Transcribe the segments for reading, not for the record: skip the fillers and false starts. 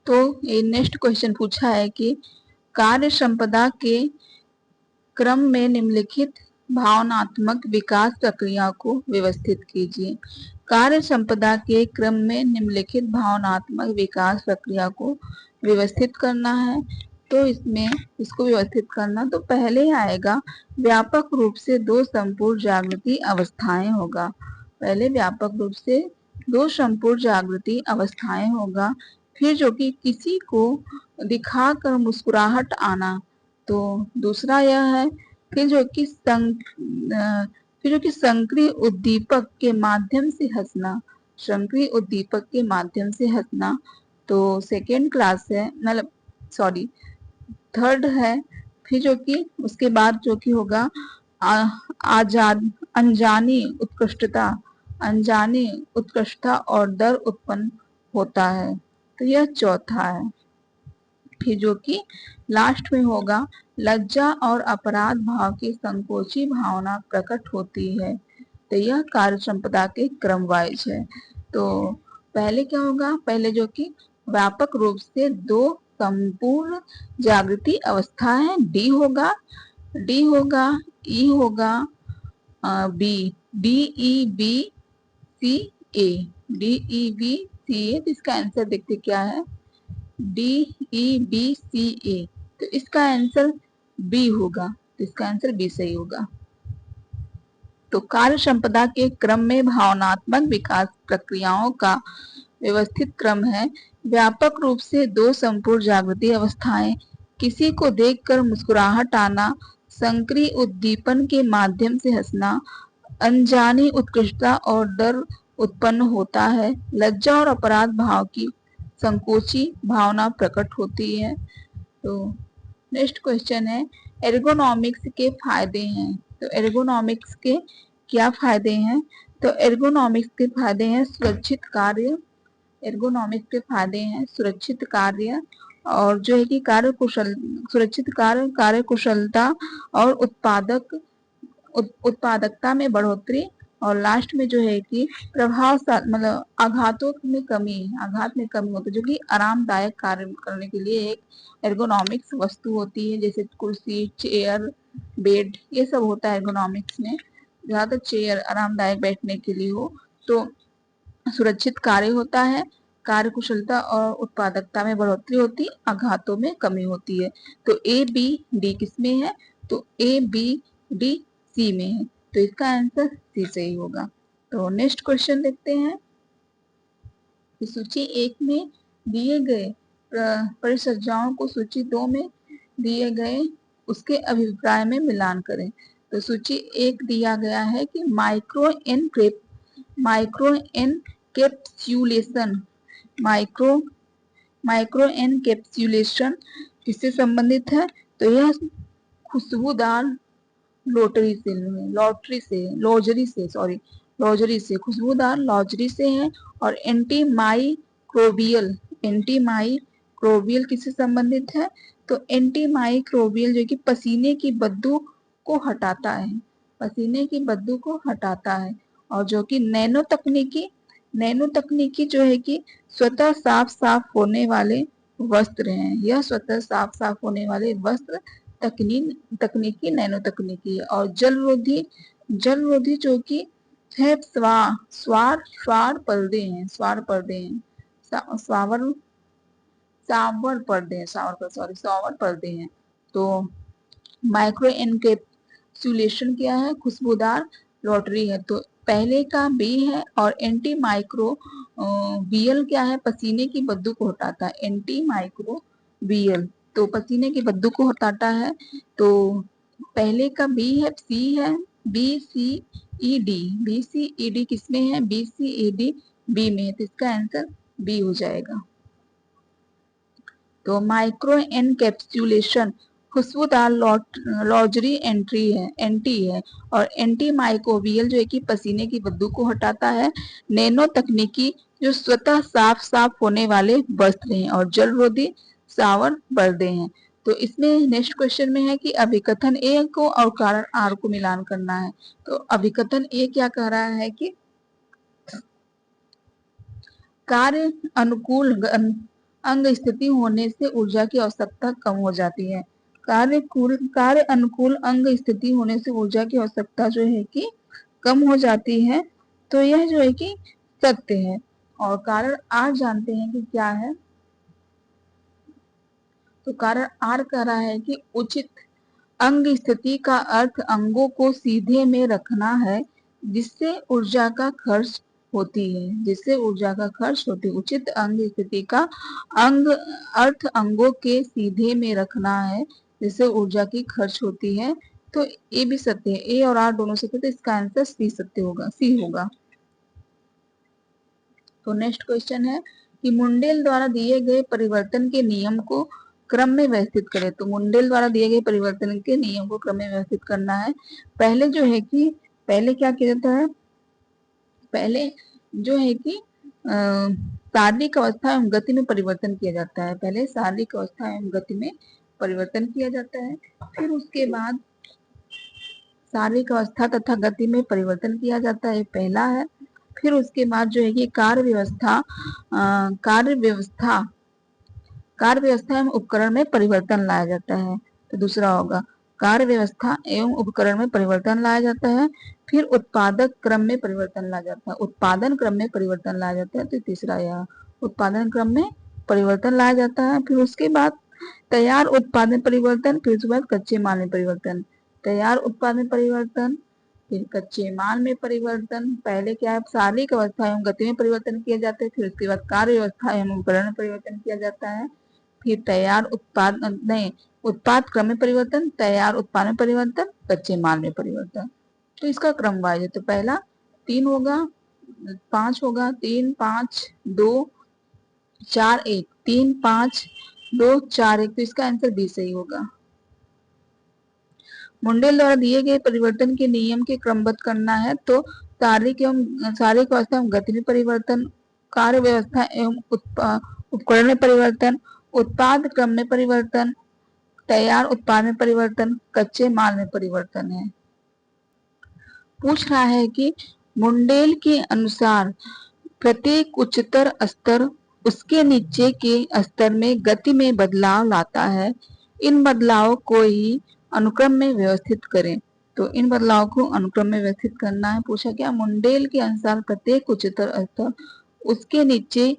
तो ये next question पूछा है कि कार्य संपदा के क्रम में निम्नलिखित भावनात्मक विकास प्रक्रिया को व्यवस्थित कीजिए। कार्य संपदा के क्रम में निम्नलिखित भावनात्मक विकास प्रक्रिया को व्यवस्थित करना है। तो इसमें इसको व्यवस्थित करना तो पहले आएगा व्यापक रूप से दो संपूर्ण जागृति अवस्थाएं होगा। पहले व्यापक रूप से दो संपूर्ण जागृति अवस्थाएं होगा। फिर जो कि किसी को दिखाकर मुस्कुराहट आना। तो दूसरा यह है फिर जो कि संक्रिय उद्दीपक के माध्यम से हंसना। संक्रिय उद्दीपक के माध्यम से हंसना तो सेकेंड क्लास है, मतलब सॉरी थर्ड है। फिर जो कि उसके बाद जो कि होगा आजाद अनजानी उत्कृष्टता और डर उत्पन्न होता है। तो यह चौथा है। फिर जो कि लास्ट में होगा लज्जा और अपराध भाव की संकोची भावना प्रकट होती है। तो यह कार्य संपदा के क्रम वाइज है। तो पहले क्या होगा, पहले जो कि व्यापक रूप से दो संपूर्ण जागृति अवस्था है, डी होगा ई होगा B D E B C A तो इसका आंसर देखते क्या है, D E B C A. तो इसका आंसर बी होगा। तो इसका आंसर बी सही होगा। तो कार्य संपदा के क्रम में भावनात्मक विकास प्रक्रियाओं का व्यवस्थित क्रम है व्यापक रूप से दो संपूर्ण जागृति अवस्थाएं, किसी को देखकर मुस्कुराहट आना, संक्रिय उद्दीपन के माध्यम से हंसना, अनजानी उत्कृष्टता और डर उत्पन्न होता है, लज्जा और अपराध भाव की संकोची भावना प्रकट होती है। तो नेक्स्ट क्वेश्चन है एर्गोनॉमिक्स के फायदे हैं। तो एर्गोनॉमिक्स के क्या फायदे हैं? तो एर्गोनॉमिक्स के फायदे हैं सुरक्षित कार्य। एर्गोनॉमिक्स के फायदे हैं सुरक्षित कार्य और जो है कि सुरक्षित कार्य कुशलता और उत्पादकता में बढ़ोतरी और लास्ट में जो है कि मतलब आघात में कमी होती है, जो कि आरामदायक कार्य करने के लिए एक एर्गोनॉमिक्स वस्तु होती है, जैसे कुर्सी, चेयर, बेड, ये सब होता है एर्गोनॉमिक्स में। ज्यादा चेयर आरामदायक बैठने के लिए हो। तो सुरक्षित कार्य होता है, कार्य कुशलता और उत्पादकता में बढ़ोतरी होती, आघातों में कमी होती है। तो ए बी डी किसमें है? तो ए बी डी सी में है। तो इसका आंसर सी सही होगा। तो नेक्स्ट क्वेश्चन देखते हैं। सूची 1 में दिए गए परिसज्जाओं को सूची 2 में दिए गए उसके अभिप्राय में मिलान करें। तो सूची 1 दिया गया है कि माइक्रो एनकैप्सुलेशन किससे संबंधित है? तो यह खुशबूदार लॉजरी से खुशबूदार लॉजरी से है। और एंटीमाइक्रोबियल किससे संबंधित है? तो एंटीमाइक्रोबियल जो कि पसीने की बदबू को हटाता है और जो कि नैनो तकनीकी जो है कि स्वतः साफ होने वाले वस्त्र हैं। यह स्वतः साफ होने वाले वस्त्र तकनीकी नैनो तकनीकी है। और जलरोधी जो कि है स्वार पर्दे हैं तो माइक्रो एनकैप्सुलेशन क्या है? खुशबूदार लॉटरी है। तो पहले का बी है। और एंटी माइक्रो बियल क्या है? पसीने की बदबू को हटाता है। एंटी माइक्रो बियल तो पसीने की बदबू को हटाता है। तो पहले का बी है, सी है, बी सी ई डी किसमें है? B C E D B में है। तो इसका आंसर बी हो जाएगा। तो माइक्रो एनकैप्सुलेशन खुशबूदार लॉजरी एंटी है। और एंटी माइक्रोबियल जो है कि पसीने की बदबू को हटाता है। नैनो तकनीकी जो स्वतः साफ होने वाले वस्त्र हैं। और जलरोधी सावर पर्दे हैं। तो इसमें नेक्स्ट क्वेश्चन में है कि अभिकथन ए को और कारण आर को मिलान करना है। तो अभिकथन ए क्या कह रहा है कि कार्य अनुकूल अंग स्थिति होने से ऊर्जा की आवश्यकता कम हो जाती है। कार्य अनुकूल अंग स्थिति होने से ऊर्जा की आवश्यकता जो है कि कम हो जाती है। तो यह जो है कि सत्य है। और कारण आर जानते हैं कि क्या है। तो कारण आर कह रहा है कि उचित अंग स्थिति का अर्थ अंगों को सीधे में रखना है जिससे ऊर्जा का खर्च होती है, जिससे ऊर्जा का खर्च होती है। उचित अंग स्थिति का अर्थ अंगों के सीधे में रखना है जिससे ऊर्जा की खर्च होती है। तो ए भी सत्य है, ए और आर दोनों सत्य, तो इसका आंसर सी सत्य होगा, सी होगा। तो नेक्स्ट क्वेश्चन है कि मुंडेल द्वारा दिए गए परिवर्तन के नियम को क्रम में व्यवस्थित करें। तो मुंडेल द्वारा दिए गए परिवर्तन के नियम को क्रम में व्यवस्थित करना है। पहले जो है कि पहले क्या किया जाता है, पहले जो है कि शारीरिक अवस्था एवं गति में परिवर्तन किया जाता है। पहले शारीरिक अवस्था एवं गति में परिवर्तन किया जाता है, फिर उसके बाद शारीरिक अवस्था तथा गति में परिवर्तन किया जाता है, पहला है। फिर उसके बाद जो है कि कार्य व्यवस्था एवं उपकरण में परिवर्तन लाया जाता है। तो दूसरा होगा कार्य व्यवस्था एवं उपकरण में परिवर्तन लाया जाता है। फिर उत्पादक क्रम में परिवर्तन लाया जाता है, उत्पादन क्रम में परिवर्तन लाया जाता है। तो तीसरा यह उत्पादन क्रम में परिवर्तन लाया जाता है। फिर उसके बाद तैयार उत्पाद में परिवर्तन, फिर उसके बाद कच्चे माल में परिवर्तन। तैयार उत्पाद में परिवर्तन, फिर कच्चे माल में परिवर्तन। पहले क्या है, शारीरिक अवस्था एवं गति में परिवर्तन किए जाते हैं, फिर उसके बाद कार्य व्यवस्था एवं उपकरण में परिवर्तन किया जाता है। फिर तैयार उत्पाद नहीं, उत्पाद क्रम में परिवर्तन, तैयार उत्पाद में परिवर्तन, कच्चे माल में परिवर्तन। तो इसका क्रम वाइज है। तो पहला 3 होगा, 5 होगा, 3 5 2 4 1, 3 5 2 4 1। तो इसका आंसर बी सही होगा। मुंडेल द्वारा दिए गए परिवर्तन के नियम के क्रमबद्ध करना है। तो शारीरिक अवस्था एवं गति में परिवर्तन, कार्य व्यवस्था एवं उपकरण में परिवर्तन, उत्पाद क्रम में परिवर्तन, तैयार उत्पाद में परिवर्तन, कच्चे माल में परिवर्तन है। पूछ रहा है कि मुंडेल के अनुसार प्रत्येक उच्चतर स्तर उसके नीचे के स्तर में गति में बदलाव लाता है। इन बदलावों को ही अनुक्रम में व्यवस्थित करें। तो इन बदलाव को अनुक्रम में व्यवस्थित करना है। पूछा क्या, मुंडेल के अनुसार प्रत्येक उच्चतर स्तर उसके नीचे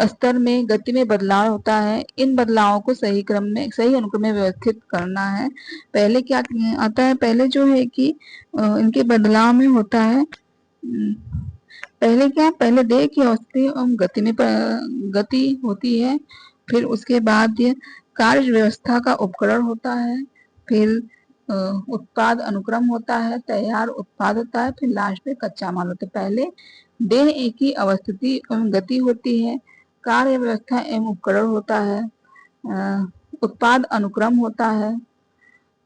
स्तर में गति में बदलाव होता है। इन बदलावों को सही अनुक्रम में व्यवस्थित करना है। पहले क्या आता है, पहले जो है कि इनके बदलाव में होता है, पहले क्या, पहले देह की अवस्था गति होती है। फिर उसके बाद कार्य व्यवस्था का उपकरण होता है। फिर उत्पाद अनुक्रम होता है, तैयार उत्पाद होता है, फिर लास्ट में कच्चा माल होता है। पहले देह की अवस्थिति एवं गति होती है, कार्य व्यवस्था एवं उपकरण होता है, उत्पाद अनुक्रम होता है,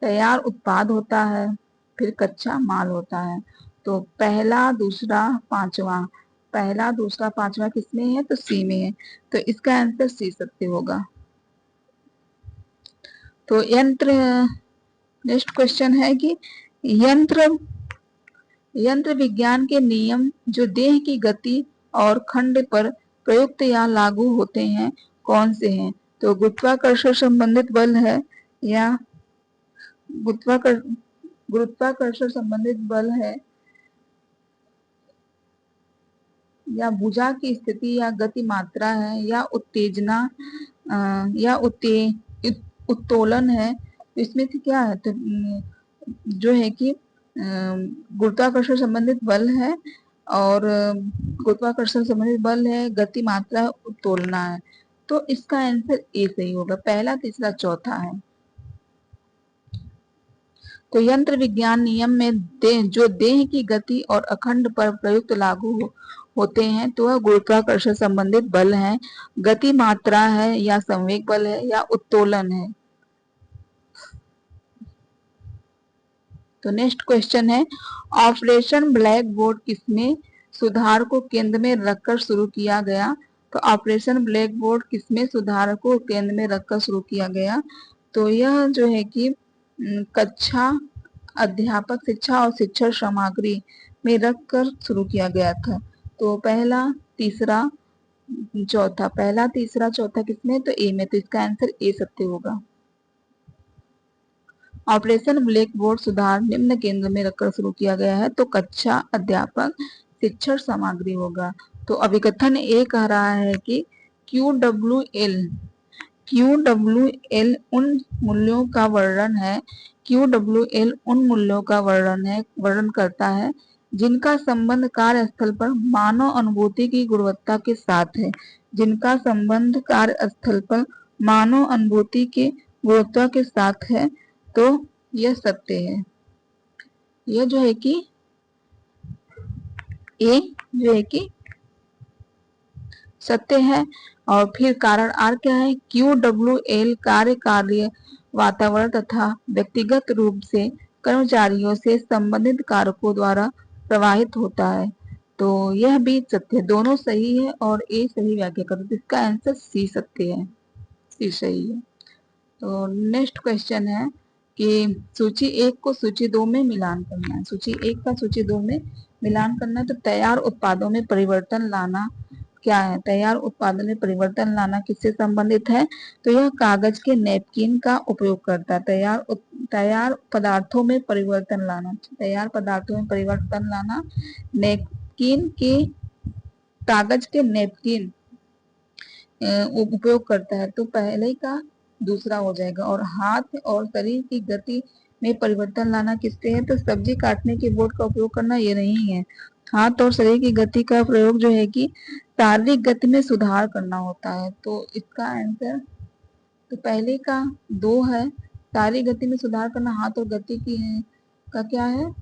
तैयार उत्पाद होता है, फिर कच्चा माल होता है। तो पहला दूसरा पांचवा, पहला दूसरा पांचवा किसमें है, तो सी में है। तो इसका आंसर सी सत्य होगा। तो नेक्स्ट क्वेश्चन है कि यंत्र विज्ञान के नियम जो देह की गति और खंड पर प्रयुक्त या लागू होते हैं कौन से हैं। तो गुरुत्वाकर्षण संबंधित बल है, या गुरुत्वाकर्षण संबंधित बल है, या भुजा की स्थिति या गति मात्रा है, या उत्तेजना या उत्तोलन है। तो इसमें से क्या है, तो जो है कि गुरुत्वाकर्षण संबंधित बल है, और गुरुत्वाकर्षण संबंधित बल है, गति मात्रा है, उत्तोलना है। तो इसका आंसर ए सही होगा, पहला तीसरा चौथा है। तो यंत्र विज्ञान नियम में जो देह की गति और अखंड पर प्रयुक्त लागू होते हैं तो वह गुरुत्वाकर्षण संबंधित बल है, गति मात्रा है, या संवेग बल है, या उत्तोलन है। तो नेक्स्ट क्वेश्चन है, ऑपरेशन ब्लैक बोर्ड किसमें सुधार को केंद्र में रखकर शुरू किया गया। तो ऑपरेशन ब्लैक बोर्ड किसमें सुधार को केंद्र में रखकर शुरू किया गया। तो यह जो है कि कक्षा अध्यापक शिक्षा और शिक्षण सामग्री में रखकर शुरू किया गया था। तो पहला तीसरा चौथा, पहला तीसरा चौथा किसमें है? तो ए में, तो इसका आंसर ए सत्य होगा। ऑपरेशन ब्लैक बोर्ड सुधार निम्न केंद्र में रखकर शुरू किया गया है, तो कक्षा अध्यापक शिक्षण सामग्री होगा। तो अभिकथन ए कह रहा है कि QWL उन मूल्यों का वर्णन है, QWL उन मूल्यों का वर्णन करता है जिनका संबंध कार्यस्थल पर मानव अनुभूति की गुणवत्ता के साथ है, जिनका संबंध कार्यस्थल पर मानव अनुभूति के गुणवत्ता के साथ है। तो यह सत्य है। यह जो है कि ए जो है कि सत्य है। और फिर कारण आर क्या है? QWL कार्य वातावरण तथा व्यक्तिगत रूप से कर्मचारियों से संबंधित कारकों द्वारा प्रवाहित होता है। तो यह भी सत्य, दोनों सही है और ए सही व्याख्या कर, तो इसका आंसर सी सत्य है, सी सही है। तो नेक्स्ट क्वेश्चन है कि सूची 1 को सूची 2 में मिलान करना है। सूची 1 का सूची 2 में मिलान करना है। तो तैयार उत्पादों में परिवर्तन लाना क्या है? तैयार उत्पादन में परिवर्तन लाना किससे संबंधित है? तो यह कागज के नैपकिन का उपयोग करता है। तैयार पदार्थों में परिवर्तन लाना, तैयार पदार्थों में परिवर्तन लाना, नैपकिन के, कागज के नैपकिन उपयोग करता है। तो पहले का दूसरा हो जाएगा। और हाथ और शरीर की गति में परिवर्तन लाना किससे है? तो सब्जी काटने के बोर्ड का उपयोग करना ये नहीं है। हाथ और शरीर की गति का प्रयोग जो है कि शारीरिक गति में सुधार करना होता है। तो इसका आंसर, तो पहले का 2 है, शारीरिक गति में सुधार करना, हाथ और गति की का क्या है?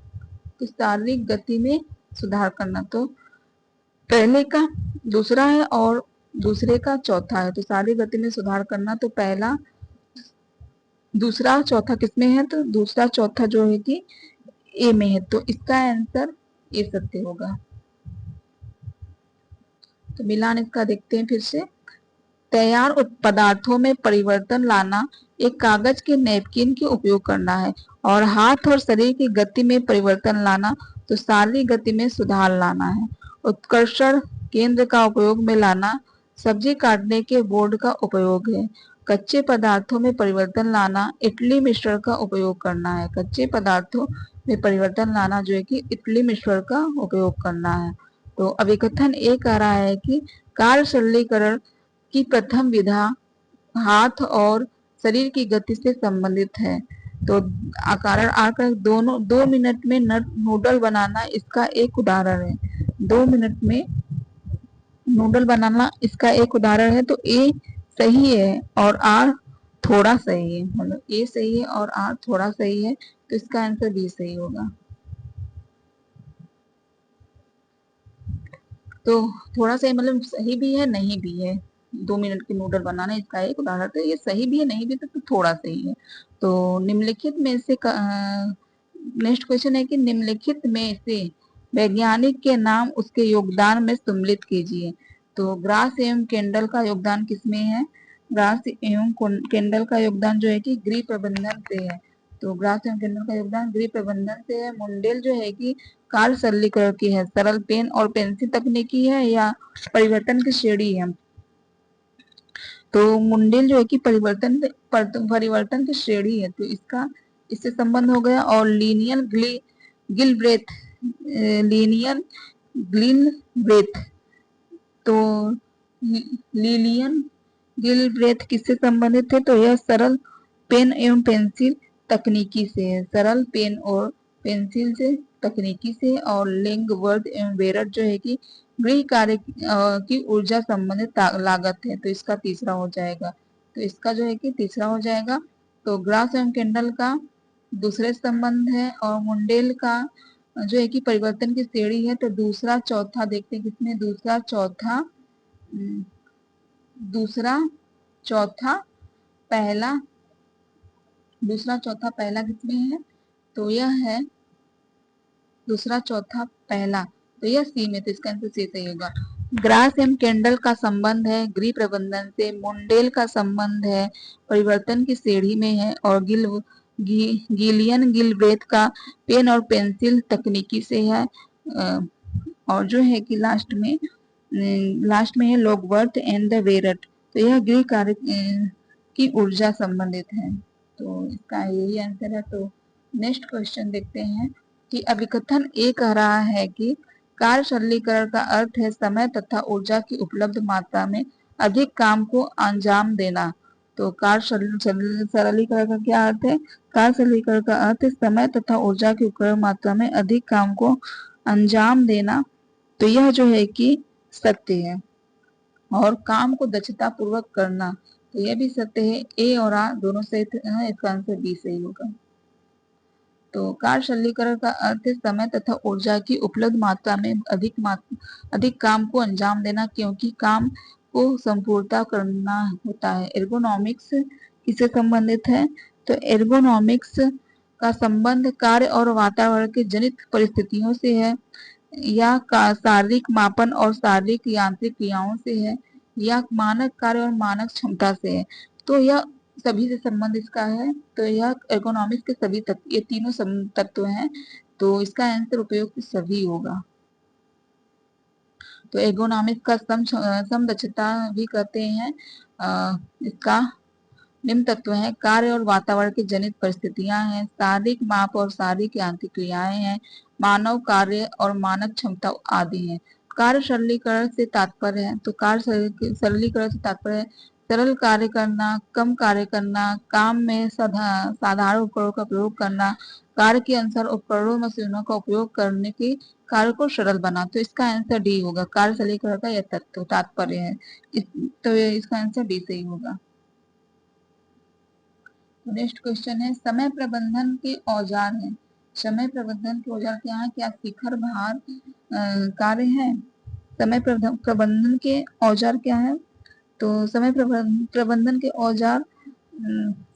तो शारीरिक गति में सुधार करना। तो पहले का दूसरा है और दूसरे का चौथा है। तो शारीरिक गति में सुधार करना, तो पहला, दूसरा, चौथा किसमें है? तो दूसरा चौथा जो है कि ए में है। तो इसका आंसर ए सत्य होगा। तो मिलान इसका देखते हैं फिर से। तैयार पदार्थों में परिवर्तन लाना एक कागज के नैपकिन के उपयोग करना है। और हाथ और शरीर की गति में परिवर्तन लाना तो शारीरिक गति में सुधार लाना है। उत्कर्षण केंद्र का उपयोग में लाना सब्जी काटने के बोर्ड का उपयोग है। कच्चे पदार्थों में परिवर्तन लाना इडली मिश्रण का उपयोग करना है। कच्चे पदार्थों में परिवर्तन लाना जो है कि इडली मिश्रण का उपयोग करना है। तो अभिकथन ए कह रहा है कि कार्य सरलीकरण की प्रथम विधा हाथ और शरीर की गति से संबंधित है। तो कारण आकर दोनों 2 मिनट में नूडल बनाना इसका एक उदाहरण है। 2 मिनट में नूडल बनाना इसका एक उदाहरण है। तो ए सही है और आर थोड़ा सही है, मतलब ए सही है और आर थोड़ा सही है। तो इसका आंसर बी सही होगा। तो थोड़ा सही मतलब सही भी है, नहीं भी है। 2 मिनट के नूडल बनाना इसका एक उदाहरण है। ये सही भी है, नहीं भी, तो थोड़ा सही है। तो निम्नलिखित में से नेक्स्ट क्वेश्चन है कि निम्नलिखित में से वैज्ञानिक के नाम उसके योगदान में सम्मिलित कीजिए। तो ग्रास एवं केंडल का योगदान किसमें है? ग्रास एवं केंडल का योगदान जो है कि गृह प्रबंधन से है। तो ग्रास एवं केंडल का योगदान गृह प्रबंधन से है। मुंडेल जो है कि कार्य सरलीकरण की है, सरल पेन और पेंसिल तकनीकी है या परिवर्तन की श्रेणी है। तो मुंडेल जो है कि परिवर्तन की श्रेणी है। तो इसका इससे संबंध हो गया। और गिलब्रेथ लीनियन गिलब्रेथ तो लिलियन गिलब्रेथ किससे संबंधित है? तो यह सरल पेन एवं पेंसिल तकनीकी से है, सरल पेन और पेंसिल से तकनीकी से। और लिंगवर्थ एवं बेरट जो है कि गृह कार्य की ऊर्जा संबंधित लागत है। तो इसका तीसरा हो जाएगा। तो इसका जो है कि तीसरा हो जाएगा। तो ग्रास एवं केंडल का दूसरे संबंध है और मुंडेल का जो है कि परिवर्तन की श्रेणी है। तो दूसरा चौथा देखते हैं किसमें? दूसरा चौथा पहला, दूसरा चौथा पहला किसमें है? तो यह है दूसरा चौथा पहला, तो यह सी में। तो इसका आंसर सी सही होगा। ग्रास एवं केंडल का संबंध है गृह प्रबंधन से। मुंडेल का संबंध है परिवर्तन की श्रेणी में है। और गिलियन गिलब्रेथ का पेन और पेंसिल तकनीकी से है। और जो है कि लास्ट में लास्ट में है लोगवर्थ एंड द वेरट, तो यह गृह कार्य की ऊर्जा संबंधित है, तो इसका यही आंसर है। तो नेक्स्ट क्वेश्चन देखते हैं कि अभिकथन ए कह रहा है कि कार्य सरलीकरण का अर्थ है समय तथा ऊर्जा की उपलब्ध मात्रा में अधिक काम को अंजाम देना। तो कार्य सरलीकरण का क्या अर्थ है? कार्य सरलीकरण का अर्थ है समय तथा ऊर्जा की उपलब्ध मात्रा में अधिक काम को अंजाम देना। तो यह जो है कि सत्य है। और काम को दक्षता पूर्वक करना, तो यह भी सत्य है। ए और आ दोनों सही है, इसका आंसर बी सही होगा। तो कार्य सरलीकरण का अर्थ है समय तथा ऊर्जा की उपलब्ध मात्रा में अधिक काम को अंजाम देना, क्योंकि काम को संपूर्णता करना होता है। एर्गोनॉमिक्स किससे संबंधित है? तो एर्गोनॉमिक्स का संबंध कार्य और वातावरण के जनित परिस्थितियों से है, या शारीरिक मापन और शारीरिक यांत्रिक क्रियाओं से है, या मानक कार्य और मानक क्षमता से है। तो यह सभी से संबंध इसका है। तो यह एर्गोनॉमिक्स के सभी तत्व, ये तीनों तत्व हैं, तो इसका आंसर उपयुक्त सभी होगा। तो एर्गोनॉमिक्स का समदक्षता भी कहते हैं। इसका निम्न तत्व है, कार्य और वातावरण की जनित परिस्थितियां हैं, शारीरिक माप और शारीरिक यांत्रिक क्रियाएं हैं, मानव कार्य और मानक क्षमता आदि हैं। कार्य सरलीकरण से तात्पर्य है, तो कार्य सरलीकरण से तात्पर्य है सरल कार्य करना, कम कार्य करना, काम में साधारण उपकरणों का प्रयोग करना, कार्य के अनुसार उपकरणों मशीनों का उपयोग करने की कार्य को सरल बना। तो इसका आंसर डी होगा। कार्य सरलीकरण का यह तत्व तात्पर्य है, तो इसका आंसर डी सही होगा। नेक्स्ट क्वेश्चन है समय प्रबंधन के औजार हैं। समय प्रबंधन के औजार क्या है? क्या शिखर भार कार्य है? समय प्रबंधन के औजार क्या है? तो समय प्रबंधन के औजार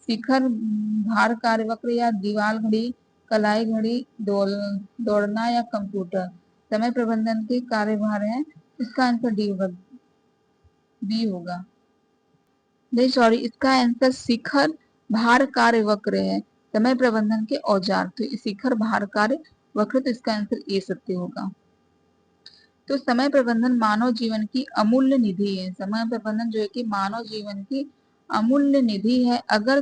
शिखर भार कार्य वक्र या दीवार घड़ी, कलाई घड़ी, दौड़ना या कंप्यूटर। समय प्रबंधन के कार्यभार है, इसका आंसर डी होगा, बी होगा। नहीं सॉरी, इसका आंसर शिखर भार कार्य वक्र है, समय प्रबंधन के औजार। तो शिखर भार कार्य वक्र, तो इसका आंसर ए सत्य होगा। तो समय प्रबंधन मानव जीवन की अमूल्य निधि है। समय प्रबंधन जो है कि मानव जीवन की अमूल्य निधि है। अगर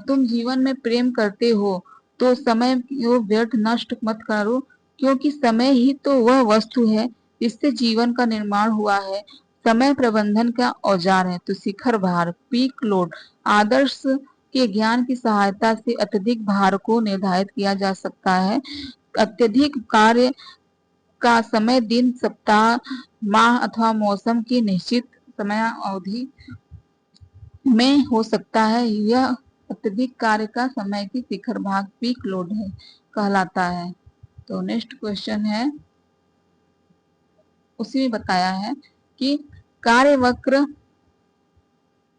तुम जीवन में प्रेम करते हो तो समय को व्यर्थ नष्ट मत करो, क्योंकि समय ही तो वह वस्तु है जिससे जीवन का निर्माण हुआ है। समय प्रबंधन का औजार है। तो शिखर भार, पीक लोड, आदर्श के ज्ञान की सहायता से अत्यधिक भार को निर्धारित किया जा सकता है। अत्यधिक कार्य का समय दिन, सप्ताह, माह अथवा मौसम की निश्चित समय अवधि में हो सकता है। यह अत्यधिक कार्य का समय की शिखर भाग पीक लोड है कहलाता है। तो नेक्स्ट क्वेश्चन है, उसी में बताया है कि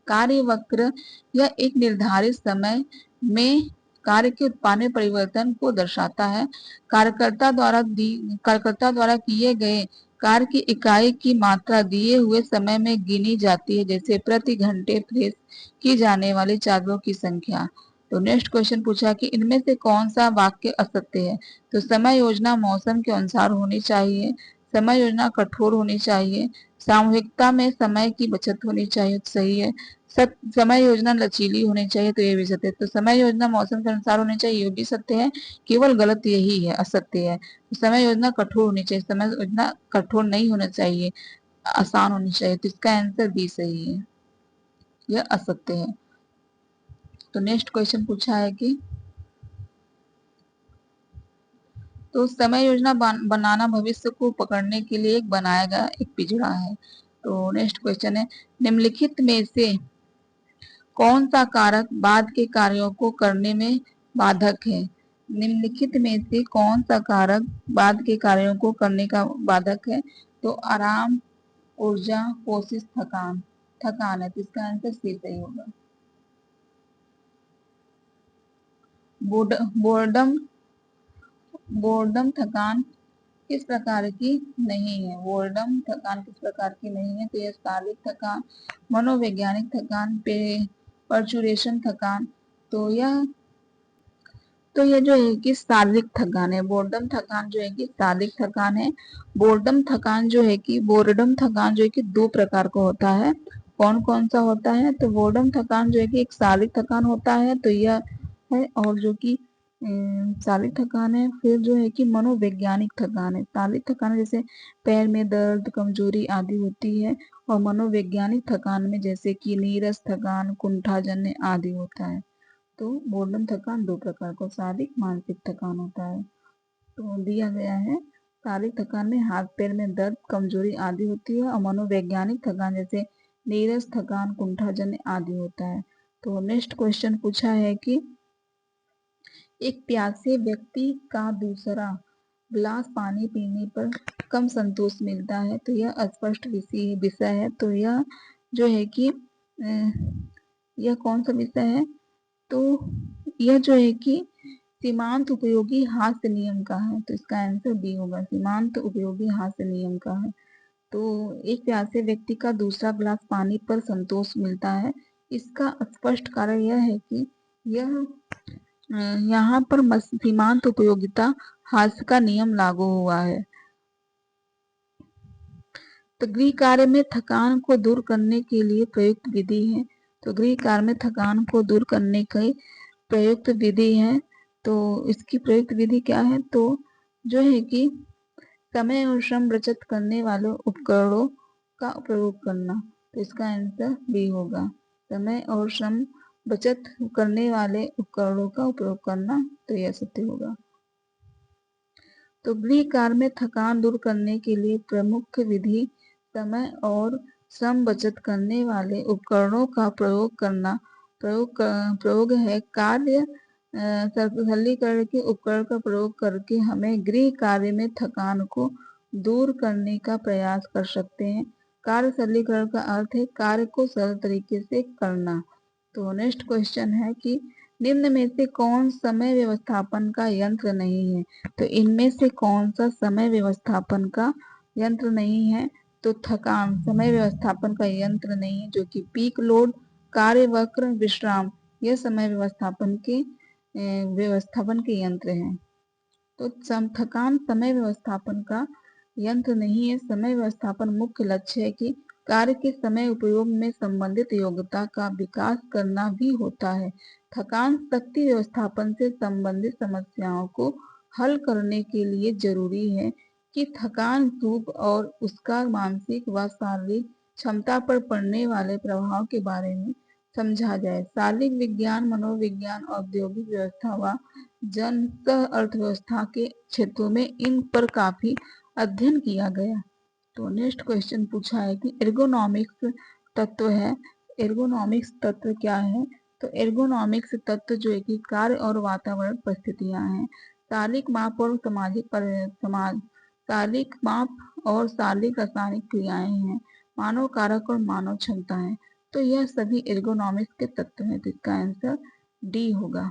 कार्यवक्र यह एक निर्धारित समय में कार्य के उत्पादन में परिवर्तन को दर्शाता है। कार्यकर्ता द्वारा किए गए कार्य की इकाई की मात्रा दिए हुए समय में गिनी जाती है, जैसे प्रति घंटे प्रेस की जाने वाली चादरों की संख्या। तो नेक्स्ट क्वेश्चन पूछा कि इनमें से कौन सा वाक्य असत्य है? तो समय योजना मौसम के अनुसार होनी चाहिए, समय योजना कठोर होनी चाहिए, सामूहिकता में समय की बचत होनी चाहिए, तो सही है। समय योजना लचीली होनी चाहिए, तो ये भी सत्य है। तो समय योजना मौसम के अनुसार होनी चाहिए, ये भी सत्य है। केवल गलत यही है, असत्य है। तो समय योजना कठोर होनी चाहिए, समय योजना कठोर नहीं होना चाहिए, आसान होनी चाहिए। तो इसका आंसर बी सही है, यह असत्य है। तो नेक्स्ट क्वेश्चन पूछा है कि तो समय योजना बनाना भविष्य को पकड़ने के लिए एक बनाया गया एक पिंजड़ा है। तो नेक्स्ट क्वेश्चन है, निम्नलिखित में से कौन सा कारक बाद के कार्यों को करने में बाधक है? निम्नलिखित में से कौन सा कारक बाद के कार्यों को करने का बाधक है? तो आराम, ऊर्जा, कोशिश, थकान है। तो इसका आंसर सी सही होगा। बोर्डम थकान किस प्रकार की नहीं है? बोर्डम थकान किस प्रकार की नहीं है? तो यह शारीरिक थकान, मनोवैज्ञानिक थकान, परचुरेशन थकान। तो यह तो ये जो है कि शारीरिक थकान है। बोर्डम थकान जो है कि शारीरिक थकान है। बोर्डम थकान जो है कि बोर्डम थकान जो है कि दो प्रकार का होता है। कौन कौन सा होता है? तो बोर्डम थकान जो है कि एक शारीरिक थकान होता है, तो यह है। और जो कि शारीरिक थकान है, फिर जो है कि मनोवैज्ञानिक थकान है। शारीरिक थकान जैसे पैर में दर्द, कमजोरी आदि होती है, और मनोवैज्ञानिक थकान में जैसे कि नीरस थकान, कुंठाजन्य आदि होता है। तो बोर्डम थकान दो प्रकार का, शारीरिक मानसिक थकान होता है। तो दिया गया है शारीरिक थकान में हाथ पैर में दर्द, कमजोरी आदि होती है, और मनोवैज्ञानिक थकान जैसे नीरस थकान, कुंठाजन्य आदि होता है। तो नेक्स्ट क्वेश्चन पूछा है कि एक प्यासे व्यक्ति का दूसरा गिलास पानी पीने पर कम संतोष मिलता है, तो यह अस्पष्ट विषय है। तो यह जो है कि यह कौन सा विषय है? तो यह जो है कि सीमांत उपयोगी हास्य नियम का है। तो इसका आंसर बी होगा, सीमांत उपयोगी हास्य नियम का है। तो एक प्यासे व्यक्ति का दूसरा गिलास पानी पर संतोष मिलता है, इसका स्पष्ट कारण यह है कि यह यहाँ पर सीमांत उपयोगिता हास्य का नियम लागू हुआ है। तो गृह कार्य में थकान को दूर करने के लिए प्रयुक्त विधि है। तो गृह कार्य में थकान को दूर करने की प्रयुक्त विधि है। तो इसकी प्रयुक्त विधि क्या है? तो जो है कि समय और श्रम बचत करने वाले उपकरणों का प्रयोग करना। तो इसका आंसर बी होगा, समय और श्रम बचत करने वाले उपकरणों का उपयोग करना। तो यह सत्य होगा। तो गृह कार्य में थकान दूर करने के लिए प्रमुख विधि समय और श्रम बचत करने वाले उपकरणों का प्रयोग करना प्रयोग है। कार्य सरलीकरण के उपकरण का प्रयोग करके हमें गृह कार्य में थकान को दूर करने का प्रयास कर सकते हैं। कार्य सरलीकरण का अर्थ है कार्य को सरल तरीके से करना। तो नेक्स्ट क्वेश्चन है कि निम्न में से कौन समय व्यवस्थापन का यंत्र नहीं है? तो इनमें से कौन सा समय व्यवस्थापन का यंत्र नहीं है? तो थकान समय व्यवस्थापन का यंत्र नहीं है, जो कि पीक लोड, कार्य वक्र, विश्राम, यह समय व्यवस्थापन के यंत्र हैं। तो थकान समय व्यवस्थापन का यंत्र नहीं है। समय व्यवस्थापन मुख्य लक्ष्य है कि कार्य के समय उपयोग में संबंधित योग्यता का विकास करना भी होता है। थकान शक्ति व्यवस्थापन से संबंधित समस्याओं को हल करने के लिए जरूरी है कि थकान रूप और उसका मानसिक व शारीरिक क्षमता पर पड़ने वाले प्रभाव के बारे में समझा जाए। शारीरिक विज्ञान, मनोविज्ञान, औद्योगिक व्यवस्था व जनता अर्थव्यवस्था के क्षेत्रों में इन पर काफी अध्ययन किया गया। तो नेक्स्ट क्वेश्चन पूछा है कि एर्गोनॉमिक्स तत्व है। एर्गोनॉमिक्स तत्व क्या है? तो एर्गोनॉमिक्स तत्व जो है कि कार्य और वातावरण परिस्थितियां हैं, शारीरिक माप और शारीरिक माप और शारीरिक रासायनिक क्रियाएं हैं, मानव कारक और मानव क्षमताएं। तो यह सभी एर्गोनॉमिक्स के तत्व हैं। तो इसका आंसर डी होगा।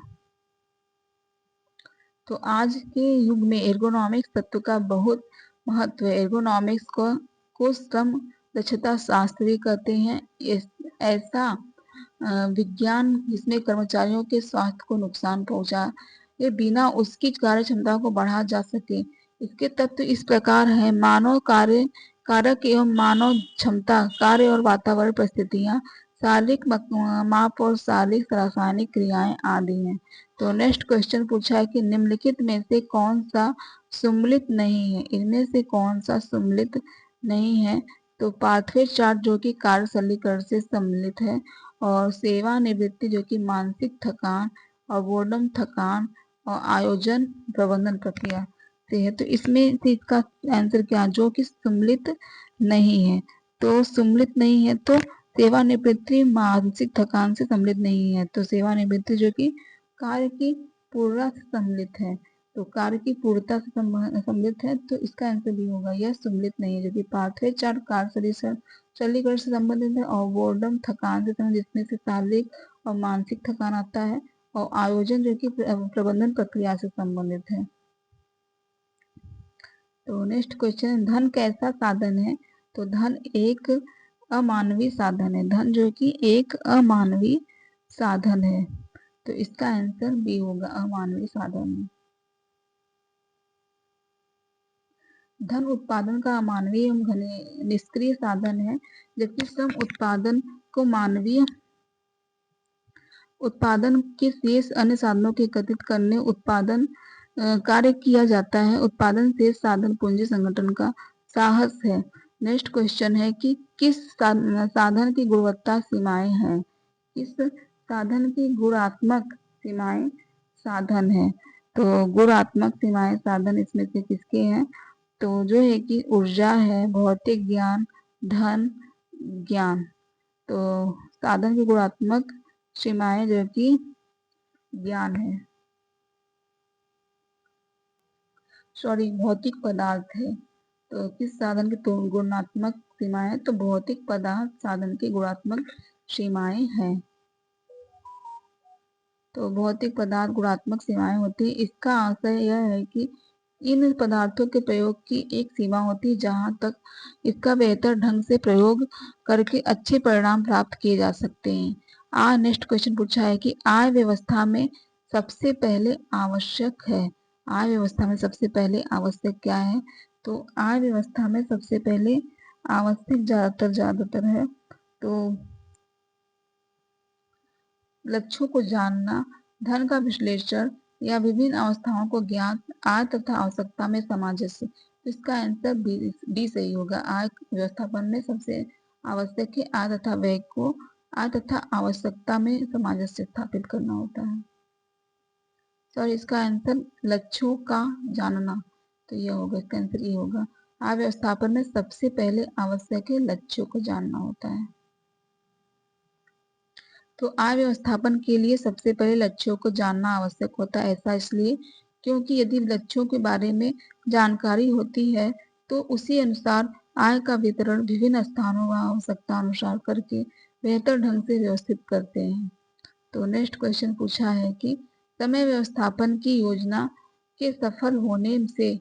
तो आज के युग में एर्गोनॉमिक्स तत्व का बहुत महत्व है। एर्गोनॉमिक्स को श्रम दक्षता शास्त्र भी कहते हैं। ऐसा विज्ञान जिसमें कर्मचारियों के स्वास्थ्य को नुकसान पहुंचा ये बिना उसकी कार्य क्षमता को बढ़ा जा सके। इसके तत्व इस प्रकार है: मानव कार्य कारक एवं मानव क्षमता, कार्य और वातावरण परिस्थितियां, शारीरिक माप और शारीरिक रासायनिक क्रियाएं आदि हैं। तो नेक्स्ट क्वेश्चन पूछा है कि निम्नलिखित में से कौन सा सम्मिलित नहीं है? इनमें से कौन सा सम्मिलित नहीं है? तो पाथवे चार्ट जो कि कार्य सरलीकरण से सम्मिलित है, और सेवानिवृत्ति जो कि मानसिक थकान और बोर्डम थकान और आयोजन प्रबंधन प्रक्रिया से है। तो इसमें से इसका आंसर क्या, जो कि सम्मिलित नहीं है? तो सम्मिलित नहीं है तो सेवानिवृत्ति मानसिक थकान से सम्मिलित नहीं है। तो सेवानिवृत्ति जो कि कार्य की पूर्णता से सम्मिलित है। तो कार्य की पूर्णता से सम्मिलित है, तो इसका आंसर भी होगा, यह सम्मिलित नहीं है। जो कि पाथवे चार्ट कार्य सरलीकरण से संबंधित है, और बोर्डम थकान से संबंधित, जिसमें से शारीरिक और मानसिक थकान आता है, और आयोजन जो कि प्रबंधन प्रक्रिया से संबंधित है। तो नेक्स्ट क्वेश्चन, धन कैसा साधन है? तो धन एक अमानवीय साधन है। धन जो कि एक अमानवीय साधन है। तो इसका आंसर बी होगा, अमानवीय साधन है। धन उत्पादन का अमानवीय एवं निष्क्रिय साधन है, जबकि श्रम उत्पादन को मानवीय उत्पादन के शेष अन्य साधनों के एकत्रित करने उत्पादन कार्य किया जाता है। उत्पादन शेष साधन पूंजी संगठन का साहस है। नेक्स्ट क्वेश्चन है कि किस साधन की गुणवत्ता सीमाएं हैं? किस साधन की गुणात्मक सीमाएं साधन है? तो गुणात्मक सीमाएं साधन इसमें से किसके हैं? तो जो है कि ऊर्जा है, भौतिक ज्ञान, धन, ज्ञान। तो साधन की गुणात्मक सीमाएं जो कि ज्ञान है, सॉरी भौतिक पदार्थ है। तो किस साधन की तो गुणात्मक सीमाएं? तो भौतिक पदार्थ साधन की गुणात्मक सीमाएं हैं। तो भौतिक पदार्थ गुणात्मक सीमाएं होती है। इसका आशय यह है कि इन पदार्थों के प्रयोग की एक सीमा होती है जहां तक इसका बेहतर ढंग से प्रयोग करके अच्छे परिणाम प्राप्त किए जा सकते हैं। नेक्स्ट क्वेश्चन पूछा है कि आय व्यवस्था में सबसे पहले आवश्यक है। आय व्यवस्था में सबसे पहले आवश्यक क्या है? तो आय व्यवस्था में सबसे पहले आवश्यक ज्यादातर है तो लक्ष्यों को जानना, धन का विश्लेषण या विभिन्न अवस्थाओं को ज्ञात, आय तथा आवश्यकता में सामंजस्य। इसका आंसर डी सही होगा। आय व्यवस्थापन में सबसे आवश्यक है आय तथा व्यय को आय तथा आवश्यकता में सामंजस्य स्थापित करना होता है। सॉरी, इसका आंसर लक्ष्यों का जानना, तो यह होगा, इसका आंसर ये होगा। आय व्यवस्थापन में सबसे पहले आवश्यक है लक्ष्यों को जानना होता है। तो आय व्यवस्थापन के लिए सबसे पहले लक्ष्यों को जानना आवश्यक होता है। ऐसा इसलिए क्योंकि यदि लक्ष्यों के बारे में जानकारी होती है तो उसी अनुसार आय का वितरण विभिन्न स्थानों व आवश्यकता अनुसार करके बेहतर ढंग से व्यवस्थित करते हैं। तो नेक्स्ट क्वेश्चन पूछा है कि समय व्यवस्थापन की योजना के सफल होने से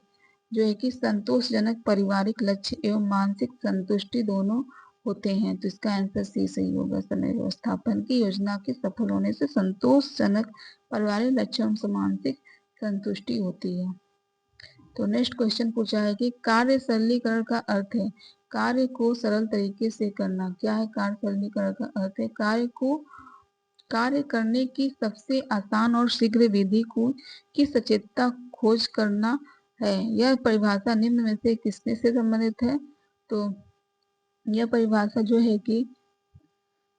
जो है कि संतोषजनक पारिवारिक लक्ष्य एवं मानसिक संतुष्टि दोनों होते हैं। तो इसका आंसर सी सही होगा। समय व्यवस्थापन की योजना के सफल होने से संतोषजनक पारिवारिक लक्ष्य एवं मानसिक संतुष्टि होती है। तो नेक्स्ट क्वेश्चन पूछा है कि कार्य सरलीकरण का अर्थ है कार्य को सरल तरीके से करना। क्या है कार्य सरलीकरण का अर्थ? है कार्य करने की सबसे आसान और शीघ्र विधि को की सचेतता खोज करना है। यह परिभाषा निम्न में से किसने से संबंधित है? तो यह परिभाषा जो है कि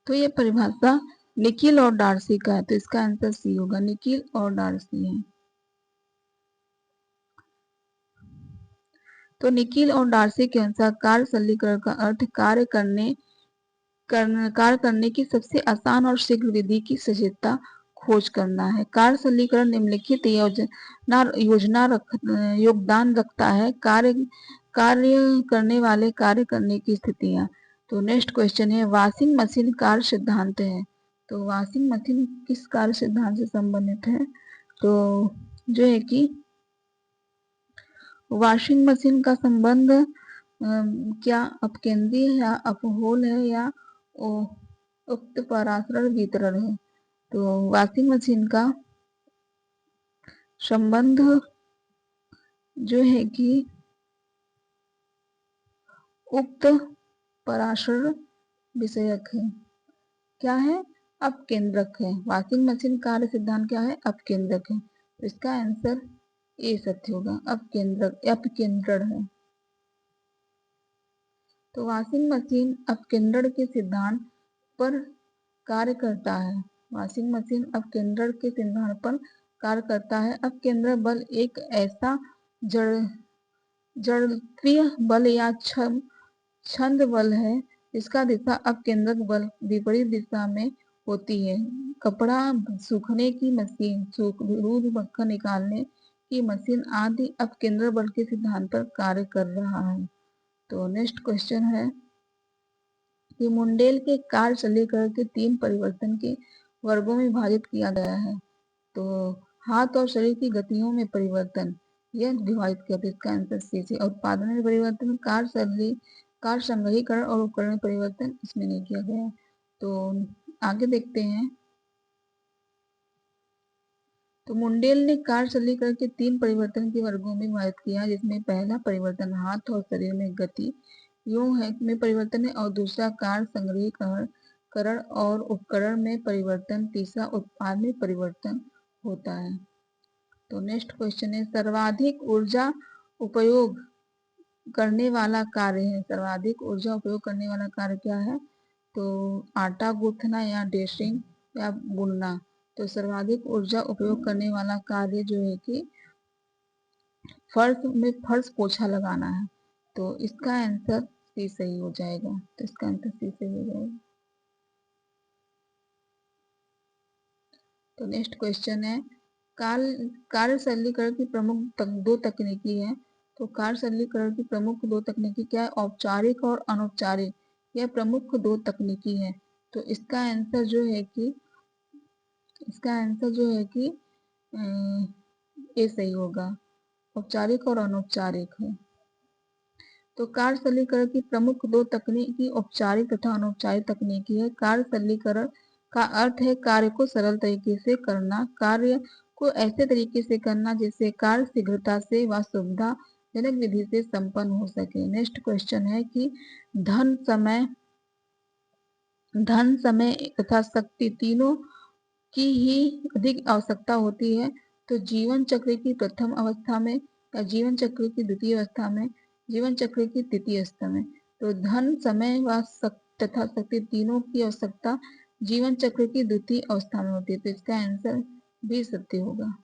यह परिभाषा निखिल और डार्सी का है। तो इसका आंसर सी होगा, निखिल और डार्सी है। तो निखिल और डार्सी के अनुसार कार्य सरलीकरण का अर्थ कार्य करने की सबसे आसान और शीघ्र विधि की सचेतता खोज करना है। कार्य सरलीकरण निम्नलिखित योगदान रखता है। कार्य करने वाले कार्य करने की स्थितियां। तो नेक्स्ट क्वेश्चन है वॉशिंग मशीन कार्य सिद्धांत है। तो वॉशिंग मशीन किस कार्य सिद्धांत से संबंधित है? तो जो है कि वॉशिंग मशीन का संबंध क्या अपकेंद्रीय है या अपहोल है या उक्त पराशरण वितरण है? तो वॉशिंग मशीन का संबंध जो है कि उक्त पराशरण विषयक है। क्या है? अपकेंद्रक है। वॉशिंग मशीन कार्य सिद्धांत क्या है? अपकेंद्रक है। तो इसका आंसर ए सत्य होगा, अपकेंद्रण है। तो वॉशिंग मशीन अपकेंद्रण के सिद्धांत पर कार्य करता है। वॉशिंग मशीन अपकेंद्रण के सिद्धांत पर कार्य करता है। अपकेंद्र बल एक ऐसा जड़त्वीय बल या छंद बल है जिसका दिशा अपकेंद्रक बल विपरीत दिशा में होती है। कपड़ा सूखने की मशीन, दूध मक्खन निकालने की मशीन आदि अपकेंद्र बल के सिद्धांत पर कार्य कर रहा है। तो नेक्स्ट क्वेश्चन है कि मुंडेल के कार्य सरलीकरण के 3 परिवर्तन के वर्गों में विभाजित किया गया है। तो हाथ और शरीर की गतियों में परिवर्तन यह विभाजित किया। तो इसका आंसर सी है। उत्पादन में परिवर्तन, कार्य संग्रहीकरण और उपकरण में परिवर्तन, इसमें नहीं किया गया। तो आगे देखते हैं। तो मुंडेल ने कार्य सरलीकरण के 3 परिवर्तन के वर्गों में विभाजित किया, जिसमें पहला परिवर्तन हाथ और शरीर में गति यूं है में परिवर्तन है, और दूसरा कार्य संग्रहीकरण और उपकरण में परिवर्तन, तीसरा उत्पाद में परिवर्तन होता है। तो नेक्स्ट क्वेश्चन है, सर्वाधिक ऊर्जा उपयोग करने वाला कार्य है। सर्वाधिक ऊर्जा उपयोग करने वाला कार्य क्या है? तो आटा गूंथना या डेसिंग या बुनना। तो सर्वाधिक ऊर्जा उपयोग करने वाला कार्य जो है कि फर्श पोछा लगाना है। तो इसका आंसर सी सही हो जाएगा। तो इसका आंसर सी सही हो जाएगा। तो नेक्स्ट क्वेश्चन है, कार्य सरलीकरण की प्रमुख दो तकनीकी है। तो कार्य सरलीकरण की प्रमुख दो तकनीकी क्या है? औपचारिक और अनौपचारिक, यह प्रमुख दो तकनीकी है। तो इसका आंसर जो है कि ये सही होगा, औपचारिक और अनौपचारिक है। तो कार्य सरलीकरण की प्रमुख दो तकनीकी औपचारिक तथा अनौपचारिक तकनीकी है। कार्य सरलीकरण का अर्थ है कार्य को सरल तरीके से करना, कार्य को ऐसे तरीके से करना जिससे कार्य शीघ्रता से व सुविधाजनक विधि से संपन्न हो सके। नेक्स्ट क्वेश्चन है कि धन, समय तथा शक्ति तीनों की ही अधिक आवश्यकता होती है। तो जीवन चक्र की प्रथम अवस्था में या जीवन चक्र की द्वितीय अवस्था में, जीवन चक्र की तृतीय अवस्था में। तो धन, समय व तथा शक्ति तीनों की आवश्यकता जीवन चक्र की द्वितीय अवस्था में होती है। तो इसका आंसर भी सत्य होगा।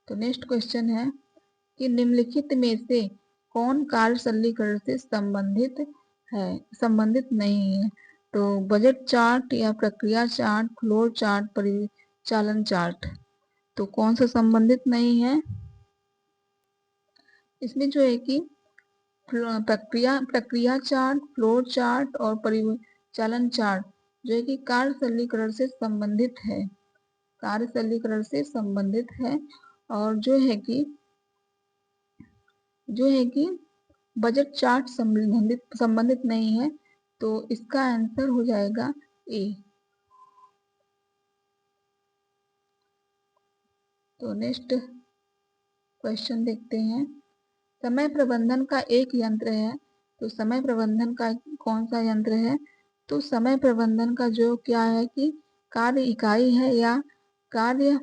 तो नेक्स्ट क्वेश्चन है कि निम्नलिखित में से कौन कार्य सरलीकरण से संबंधित नहीं है? तो बजट चार्ट या प्रक्रिया चार्ट, फ्लोर चार्ट, परिचालन चार्ट। तो कौन सा संबंधित नहीं है? इसमें जो है कि प्रक्रिया चार्ट, फ्लोर चार्ट और परिचालन चार्ट जो है कि कार्य सरलीकरण से संबंधित है, कार्य सरलीकरण से संबंधित है। और जो है कि बजट चार्ट संबंधित नहीं है। तो इसका आंसर हो जाएगा ए। तो नेक्स्ट क्वेश्चन देखते हैं, समय प्रबंधन का एक यंत्र है। तो समय प्रबंधन का कौन सा यंत्र है? तो समय प्रबंधन का जो क्या है कि कार्य इकाई है या कार्य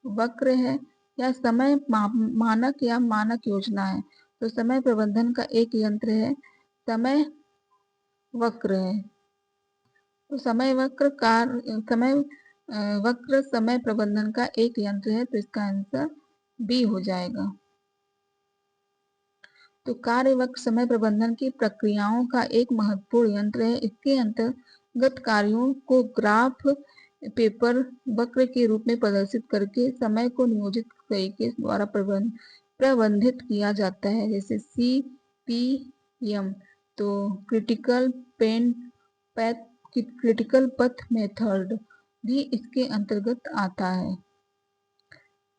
वक्र है या समय मानक या मानक योजना है। तो समय प्रबंधन का एक यंत्र है, समय वक्र है। तो समय वक्र समय प्रबंधन का एक यंत्र है। तो इसका आंसर बी हो जाएगा। तो कार्यवक्र समय प्रबंधन की प्रक्रियाओं का एक महत्वपूर्ण यंत्र है। इसके अंतर्गत कार्यों को ग्राफ पेपर वक्र के रूप में प्रदर्शित करके समय को नियोजित तरीके द्वारा प्रबंधित किया जाता है, जैसे CPM। तो क्रिटिकल पथ मेथड भी इसके अंतर्गत आता है।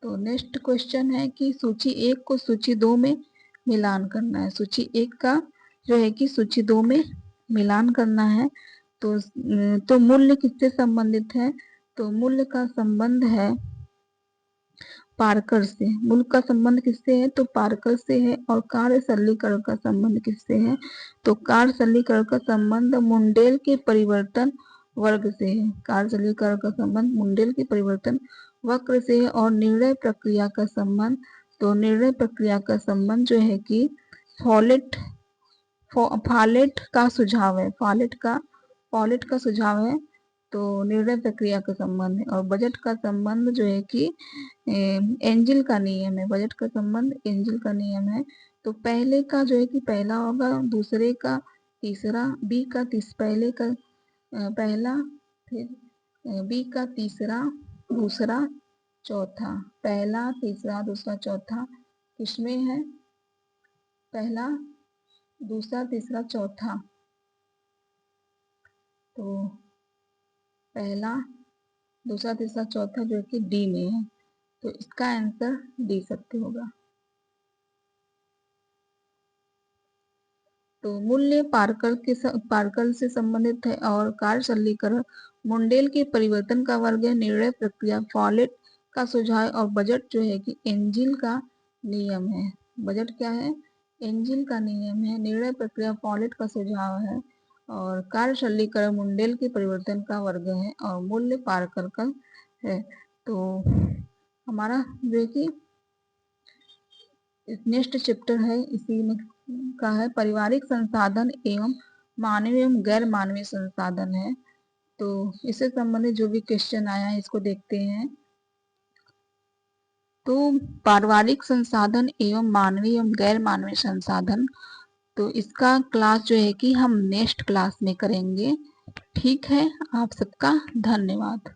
तो नेक्स्ट क्वेश्चन है कि सूची 1 को सूची 2 में मिलान करना है। सूची 1 का जो है कि सूची 2 में मिलान करना है। तो मूल्य किससे संबंधित है? तो मूल्य का संबंध है पार्कर से। मूल्य का संबंध किससे है? तो पार्कर से है। और कार्य सरलीकरण का संबंध किससे है? तो कार्य सरलीकरण का संबंध मुंडेल के परिवर्तन वर्ग से है। कार्य सरलीकरण का संबंध मुंडेल के परिवर्तन वक्र से है। और निर्णय प्रक्रिया का संबंध, तो निर्णय प्रक्रिया का संबंध जो है कि फॉलेट का सुझाव है। फॉलेट का सुझाव है। तो निर्णय प्रक्रिया का संबंध है। और बजट का संबंध जो है कि एंजिल का नियम है। बजट का संबंध एंजिल का नियम है। तो पहले का जो है कि पहला होगा, दूसरे का तीसरा, बी का पहले का पहला, फिर बी का तीसरा, दूसरा, चौथा। पहला, तीसरा, दूसरा, चौथा किसमें है? पहला, दूसरा, तीसरा, चौथा। तो पहला, दूसरा, तीसरा, चौथा जो कि डी में है। तो इसका आंसर डी सत्य होगा। तो मूल्य पार्कर से संबंधित है और कार्य सरलीकरण मोंडेल के परिवर्तन का वर्ग है। निर्णय प्रक्रिया फॉलेट का सुझाव और बजट जो है कि एंजिल का नियम है। बजट क्या है? एंजिल का नियम है। निर्णय प्रक्रिया फॉलेट का सुझाव है और कार्य सरलीकरण मुंडेल के परिवर्तन का वर्ग है और मूल्य पार्कर का है। तो हमारा जो है कि नेक्स्ट चैप्टर है इसी में का है पारिवारिक संसाधन एवं मानवीय एवं गैर मानवीय संसाधन है। तो इससे संबंधित जो भी क्वेश्चन आया है इसको देखते हैं। तो पारिवारिक संसाधन एवं मानवीय एवं गैर मानवीय संसाधन, तो इसका क्लास जो है कि हम नेक्स्ट क्लास में करेंगे। ठीक है, आप सबका धन्यवाद।